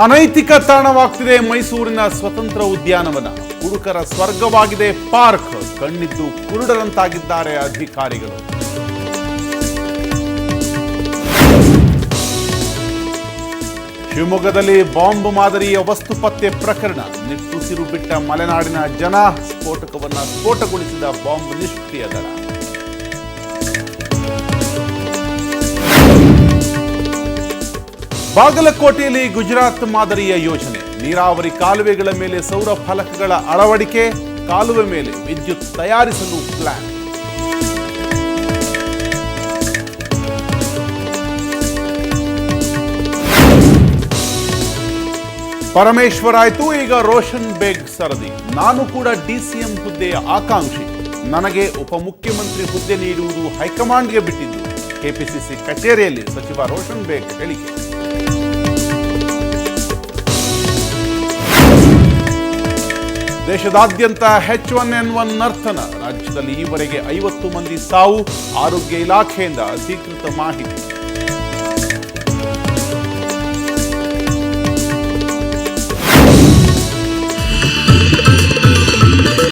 ಅನೈತಿಕ ತಾಣವಾಗ್ತಿದೆ ಮೈಸೂರಿನ ಸ್ವತಂತ್ರ ಉದ್ಯಾನವನ. ಹುಡುಕರ ಸ್ವರ್ಗವಾಗಿದೆ ಪಾರ್ಕ್. ಕಣ್ಣಿದ್ದು ಕುರುಡರಂತಾಗಿದ್ದಾರೆ ಅಧಿಕಾರಿಗಳು. ಶಿವಮೊಗ್ಗದಲ್ಲಿ ಬಾಂಬ್ ಮಾದರಿಯ ವಸ್ತು ಪತ್ತೆ ಪ್ರಕರಣ. ನಿಟ್ಟುಸಿರು ಬಿಟ್ಟ ಮಲೆನಾಡಿನ ಜನ. ಸ್ಫೋಟಗೊಳಿಸಿದ ಬಾಂಬ್ ನಿಷ್ಕ್ರಿಯ ದಳ. ಬಾಗಲಕೋಟೆಯಲ್ಲಿ ಗುಜರಾತ್ ಮಾದರಿಯ ಯೋಜನೆ. ನೀರಾವರಿ ಕಾಲುವೆಗಳ ಮೇಲೆ ಸೌರ ಫಲಕಗಳ ಅಳವಡಿಕೆ. ಕಾಲುವೆ ಮೇಲೆ ವಿದ್ಯುತ್ ತಯಾರಿಸಲು ಪ್ಲಾನ್. ಪರಮೇಶ್ವರ್ ಆಯ್ತು, ಈಗ ರೋಷನ್ ಬೇಗ್ ಸರದಿ. ನಾನು ಕೂಡ ಡಿಸಿಎಂ ಹುದ್ದೆಯ ಆಕಾಂಕ್ಷಿ. ನನಗೆ ಉಪಮುಖ್ಯಮಂತ್ರಿ ಹುದ್ದೆ ನೀಡುವುದು ಹೈಕಮಾಂಡ್ಗೆ ಬಿಟ್ಟಿದ್ದು. ಕೆಪಿಸಿಸಿ ಕಚೇರಿಯಲ್ಲಿ ಸಚಿವ ರೋಷನ್ ಬೇಗ್ ಹೇಳಿಕೆ. ದೇಶದಾದ್ಯಂತ H1N1 ನರ್ತನ. ರಾಜ್ಯದಲ್ಲಿ ಈವರೆಗೆ 50 ಮಂದಿ ಸಾವು. ಆರೋಗ್ಯ ಇಲಾಖೆಯಿಂದ ಅಧಿಕೃತ ಮಾಹಿತಿ.